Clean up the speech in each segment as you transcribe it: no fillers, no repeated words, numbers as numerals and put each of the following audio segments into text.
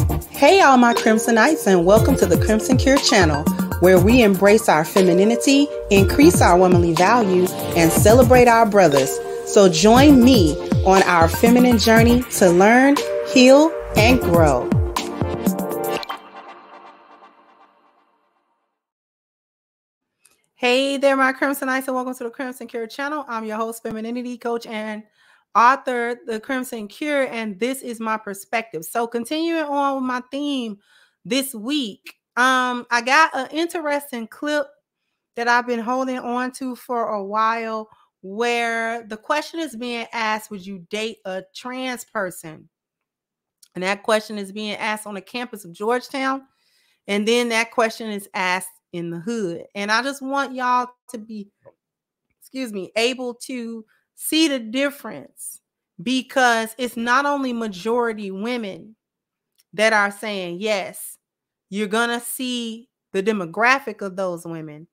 Hey all my Crimsonites, and welcome to the Crimson Cure channel, where we embrace our femininity, increase our womanly value, and celebrate our brothers. So join me on our feminine journey to learn, heal, and grow. Hey there, my Crimsonites, and welcome to the Crimson Cure channel. I'm your host, femininity coach, and author, The Crimson Cure, and this is my perspective. So continuing on with my theme this week, I got an interesting clip that I've been holding on to for a while, where the question is being asked, would you date a trans person? And that question is being asked on the campus of Georgetown. And then that question is asked in the hood. And I just want y'all to be, able to see the difference, because it's not only majority women that are saying yes. You're going to see the demographic of those women,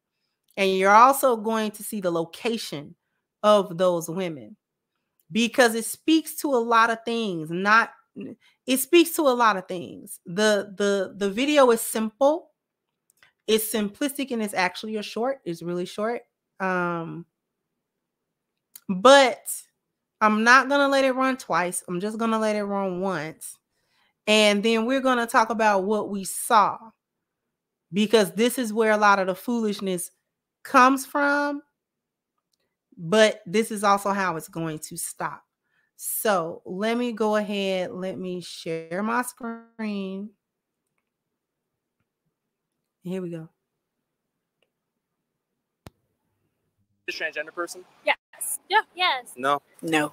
and you're also going to see the location of those women, because it speaks to a lot of things. It speaks to a lot of things. The video is simple. It's simplistic, and it's actually it's really short. But I'm not going to let it run twice. I'm just going to let it run once. And then we're going to talk about what we saw, because this is where a lot of the foolishness comes from. But this is also how it's going to stop. So let me go ahead. Let me share my screen. Here we go. A transgender person? Yes. Yeah. Yes. No. No.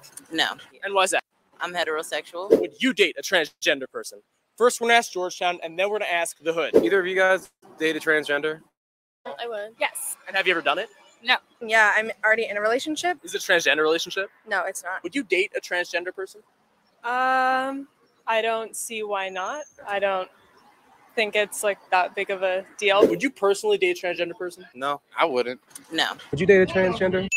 And why is that? I'm heterosexual. Would you date a transgender person? First, we're going to ask Georgetown, and then we're going to ask the hood. Either of you guys date a transgender? I would. Yes. And have you ever done it? No. Yeah, I'm already in a relationship. Is it a transgender relationship? No, it's not. Would you date a transgender person? I don't see why not. I don't think it's like that big of a deal. Would you personally date a transgender person? No, I wouldn't. No. Would you date a transgender?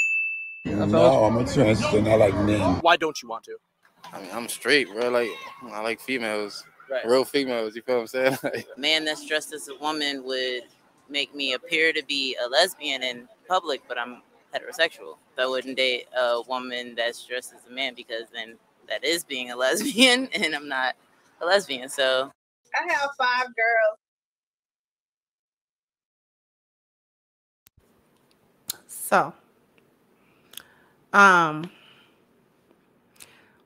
No, I'm a transgender. I like men. Why don't you want to? I mean, I'm straight, bro. I like females. Right. Real females, you feel what I'm saying? A man that's dressed as a woman would make me appear to be a lesbian in public, but I'm heterosexual. So I wouldn't date a woman that's dressed as a man, because then that is being a lesbian, and I'm not a lesbian. So I have 5 girls. So,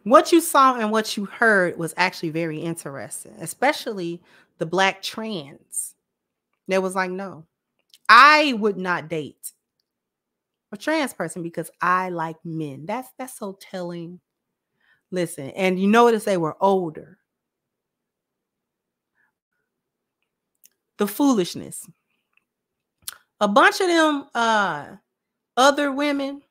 what you saw and what you heard was actually very interesting, especially the Black trans. That was like, no, I would not date a trans person because I like men. That's so telling. Listen, and you notice they were older. The foolishness. A bunch of them other women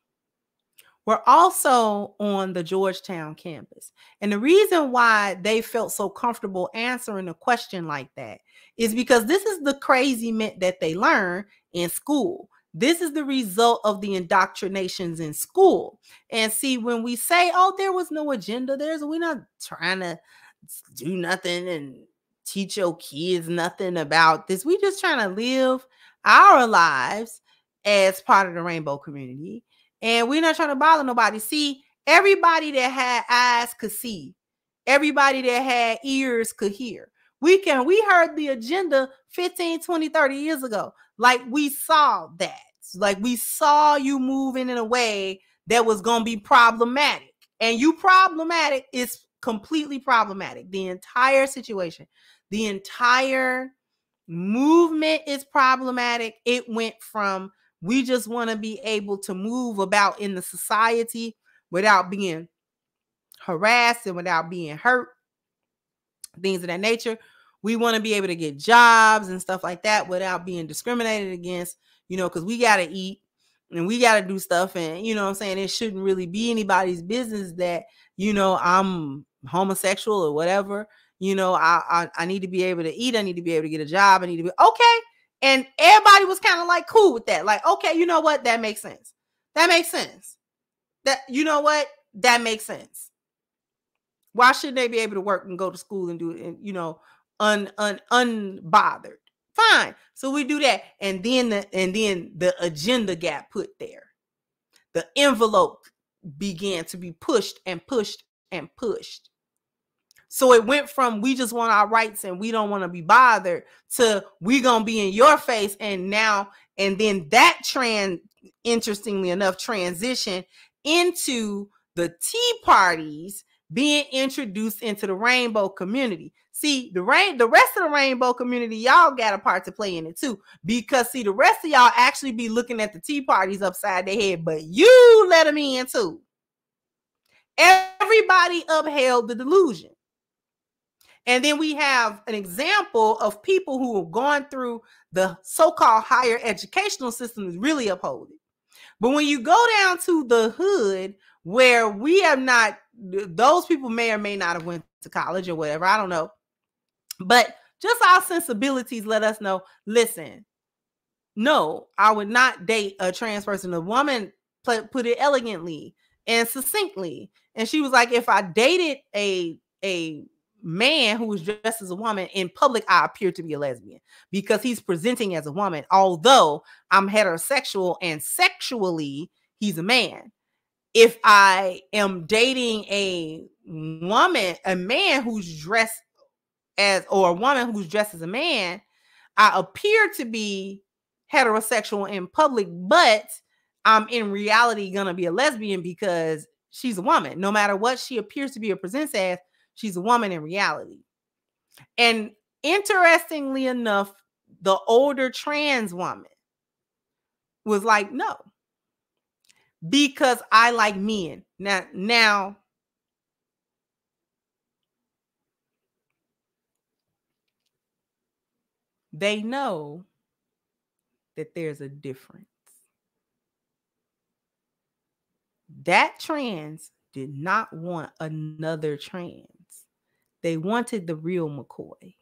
were also on the Georgetown campus. And the reason why they felt so comfortable answering a question like that is because this is the craziness that they learn in school. This is the result of the indoctrinations in school. And see, when we say, oh, there was no agenda, we're not trying to do nothing and teach your kids nothing about this. We just trying to live our lives as part of the rainbow community. And we're not trying to bother nobody. See, everybody that had eyes could see. Everybody that had ears could hear. We heard the agenda 15, 20, 30 years ago. Like, we saw that. Like, we saw you moving in a way that was going to be problematic. And you problematic is completely problematic. The entire situation, the entire movement is problematic. It went from, we just want to be able to move about in the society without being harassed and without being hurt, things of that nature. We want to be able to get jobs and stuff like that without being discriminated against, because we got to eat and we got to do stuff. And, what I'm saying, it shouldn't really be anybody's business that, I'm homosexual or whatever. I need to be able to eat. I need to be able to get a job. I need to be okay. And everybody was kind of like cool with that. Like, okay, you know what? That makes sense. That makes sense. That makes sense. Why shouldn't they be able to work and go to school and do it? And, unbothered. Fine. So we do that. And then the agenda got put there. The envelope began to be pushed and pushed and pushed. So it went from we just want our rights and we don't want to be bothered to we gonna be in your face. And then that interestingly enough, transition into the Tea Parties being introduced into the rainbow community. See, the rest of the rainbow community, y'all got a part to play in it too. Because see, the rest of y'all actually be looking at the Tea Parties upside their head, but you let them in too. Everybody upheld the delusion. And then we have an example of people who have gone through the so-called higher educational system is really uphold it. But when you go down to the hood where we have not, those people may or may not have went to college or whatever, I don't know. But just our sensibilities let us know, listen, no, I would not date a trans person. The woman put it elegantly and succinctly. And she was like, if I dated a man who was dressed as a woman in public, I appear to be a lesbian because he's presenting as a woman, although I'm heterosexual and sexually he's a man. If I am dating a man who's dressed as, or a woman who's dressed as a man, I appear to be heterosexual in public, but I'm in reality gonna be a lesbian because she's a woman. No matter what she appears to be or presents as, she's a woman in reality. And interestingly enough, the older trans woman was like, no, because I like men. Now, they know that there's a difference. That trans did not want another trans. They wanted the real McCoy.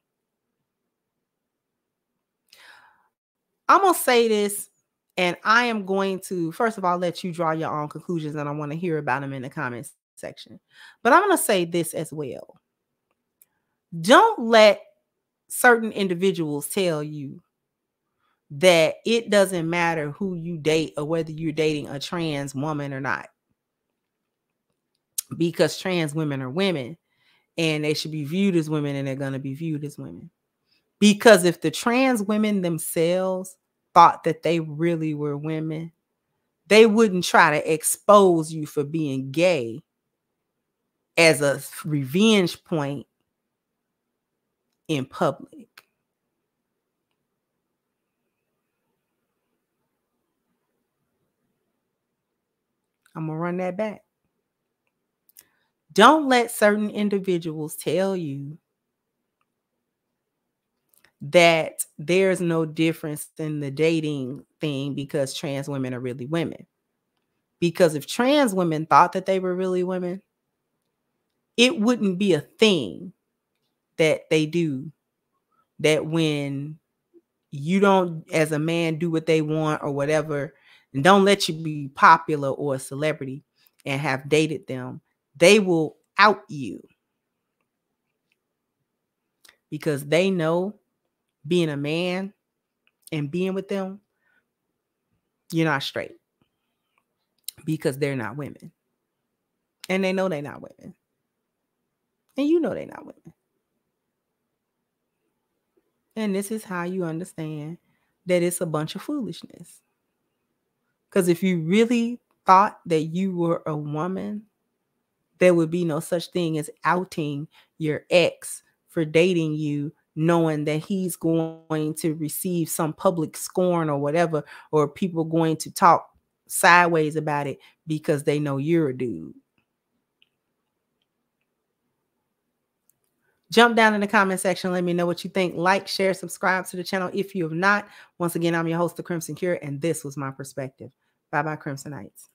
I'm going to say this, and I am going to, first of all, let you draw your own conclusions, and I want to hear about them in the comments section. But I'm going to say this as well. Don't let certain individuals tell you that it doesn't matter who you date or whether you're dating a trans woman or not. Because trans women are women. And they should be viewed as women, and they're going to be viewed as women. Because if the trans women themselves thought that they really were women, they wouldn't try to expose you for being gay as a revenge point in public. I'm going to run that back. Don't let certain individuals tell you that there's no difference in the dating thing because trans women are really women. Because if trans women thought that they were really women, it wouldn't be a thing that they do, that when you don't, as a man, do what they want or whatever, and don't let you be popular or a celebrity and have dated them, they will out you. Because they know being a man and being with them, you're not straight. Because they're not women. And they know they're not women. And you know they're not women. And this is how you understand that it's a bunch of foolishness. Because if you really thought that you were a woman, there would be no such thing as outing your ex for dating you, knowing that he's going to receive some public scorn or whatever, or people going to talk sideways about it because they know you're a dude. Jump down in the comment section. Let me know what you think. Like, share, subscribe to the channel if you have not. Once again, I'm your host, The Crimson Cure, and this was my perspective. Bye-bye, Crimsonites.